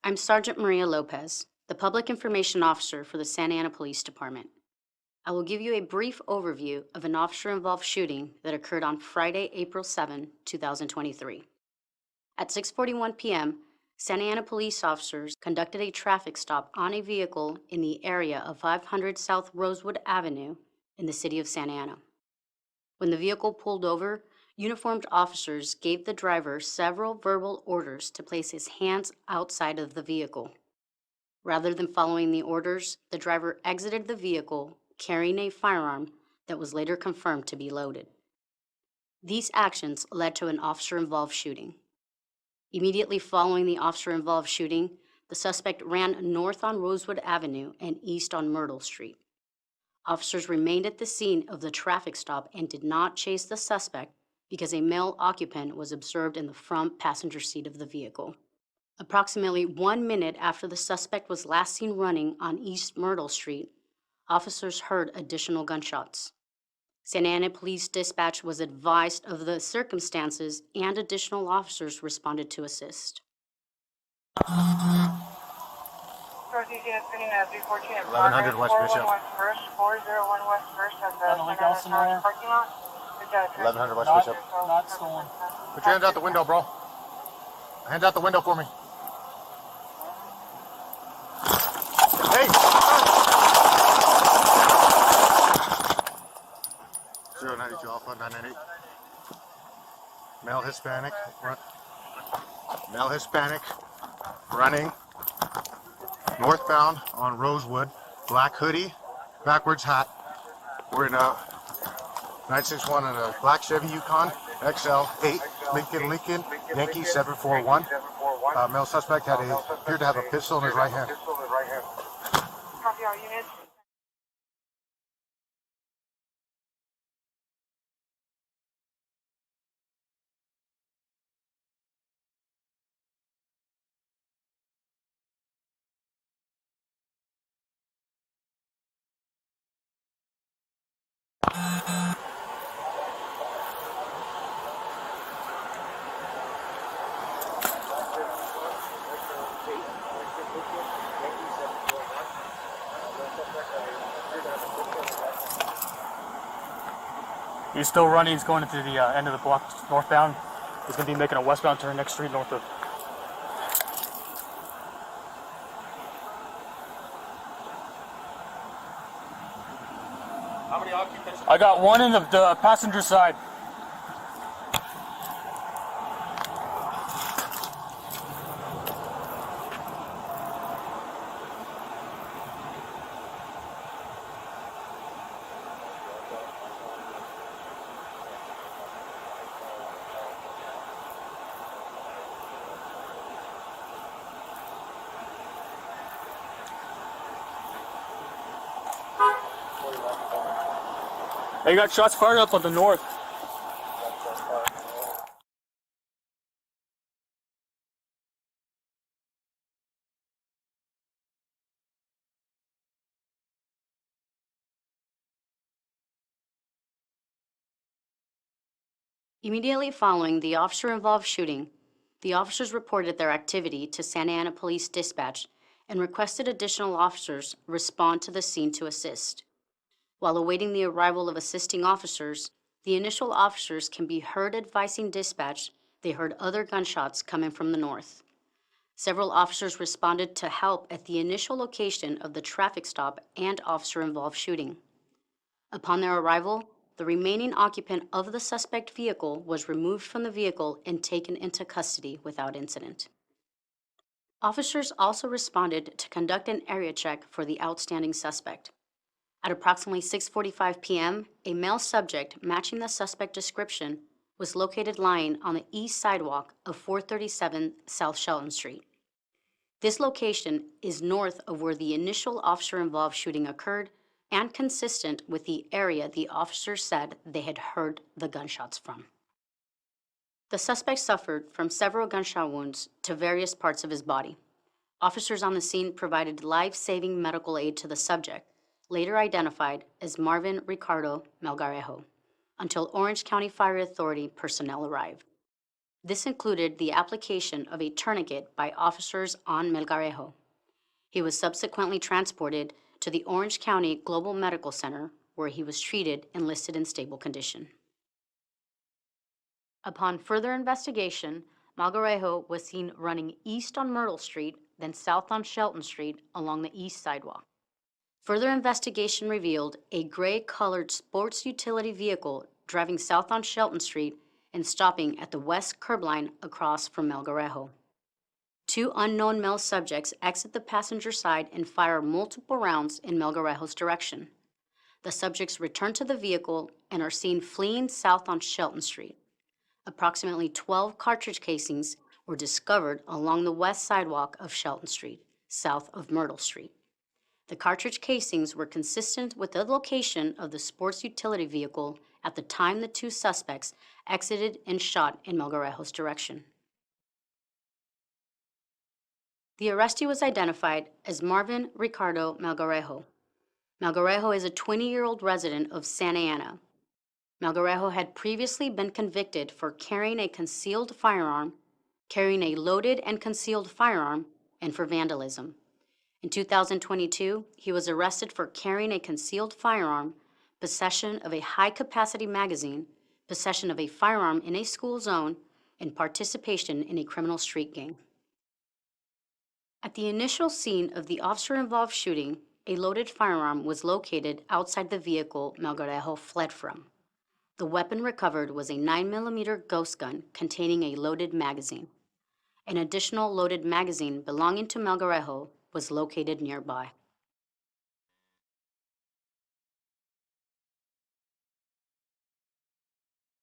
I'm Sergeant Maria Lopez, the Public Information Officer for the Santa Ana Police Department. I will give you a brief overview of an officer-involved shooting that occurred on Friday, April 7, 2023. At 6:41 p.m., Santa Ana police officers conducted a traffic stop on a vehicle in the area of 500 South Rosewood Avenue in the city of Santa Ana. When the vehicle pulled over, uniformed officers gave the driver several verbal orders to place his hands outside of the vehicle. Rather than following the orders, the driver exited the vehicle carrying a firearm that was later confirmed to be loaded. These actions led to an officer-involved shooting. Immediately following the officer-involved shooting, the suspect ran north on Rosewood Avenue and east on Myrtle Street. Officers remained at the scene of the traffic stop and did not chase the suspect because a male occupant was observed in the front passenger seat of the vehicle. Approximately 1 minute after the suspect was last seen running on East Myrtle Street, officers heard additional gunshots. Santa Ana Police Dispatch was advised of the circumstances and additional officers responded to assist. 1100 West Bishop. 401 West First at the Got a leak out somewhere? parking lot. 1100 West Bishop. Not stolen. Put your hands out the window, bro. Hands out the window for me. Hey! 092 Alpha 998. Male Hispanic. Male Hispanic. Running. Northbound on Rosewood. Black hoodie. Backwards hat. We're in a 961 and a black Chevy Yukon XL 8 Lincoln Yankee 741. Male suspect appeared to have a pistol in his right hand. Copy all units. He's still running. He's going into the end of the block northbound. He's going to be making a westbound turn next street north of. How many occupants? I got one in the passenger side. They got shots fired up on the north. Immediately following the officer-involved shooting, the officers reported their activity to Santa Ana Police Dispatch and requested additional officers respond to the scene to assist. While awaiting the arrival of assisting officers, the initial officers can be heard advising dispatch they heard other gunshots coming from the north. Several officers responded to help at the initial location of the traffic stop and officer-involved shooting. Upon their arrival, the remaining occupant of the suspect vehicle was removed from the vehicle and taken into custody without incident. Officers also responded to conduct an area check for the outstanding suspect. At approximately 6:45 p.m., a male subject matching the suspect description was located lying on the east sidewalk of 437 South Shelton Street. This location is north of where the initial officer-involved shooting occurred and consistent with the area the officers said they had heard the gunshots from. The suspect suffered from several gunshot wounds to various parts of his body. Officers on the scene provided life-saving medical aid to the subject, later identified as Marvin Ricardo Melgarejo, until Orange County Fire Authority personnel arrived. This included the application of a tourniquet by officers on Melgarejo. He was subsequently transported to the Orange County Global Medical Center, where he was treated and listed in stable condition. Upon further investigation, Melgarejo was seen running east on Myrtle Street, then south on Shelton Street along the east sidewalk. Further investigation revealed a gray-colored sports utility vehicle driving south on Shelton Street and stopping at the west curb line across from Melgarejo. Two unknown male subjects exit the passenger side and fire multiple rounds in Melgarejo's direction. The subjects return to the vehicle and are seen fleeing south on Shelton Street. Approximately 12 cartridge casings were discovered along the west sidewalk of Shelton Street, south of Myrtle Street. The cartridge casings were consistent with the location of the sports utility vehicle at the time the two suspects exited and shot in Melgarejo's direction. The arrestee was identified as Marvin Ricardo Melgarejo. Melgarejo is a 20-year-old resident of Santa Ana. Melgarejo had previously been convicted for carrying a concealed firearm, carrying a loaded and concealed firearm, and for vandalism. In 2022, he was arrested for carrying a concealed firearm, possession of a high-capacity magazine, possession of a firearm in a school zone, and participation in a criminal street gang. At the initial scene of the officer-involved shooting, a loaded firearm was located outside the vehicle Melgarejo fled from. The weapon recovered was a 9mm ghost gun containing a loaded magazine. An additional loaded magazine belonging to Melgarejo was located nearby.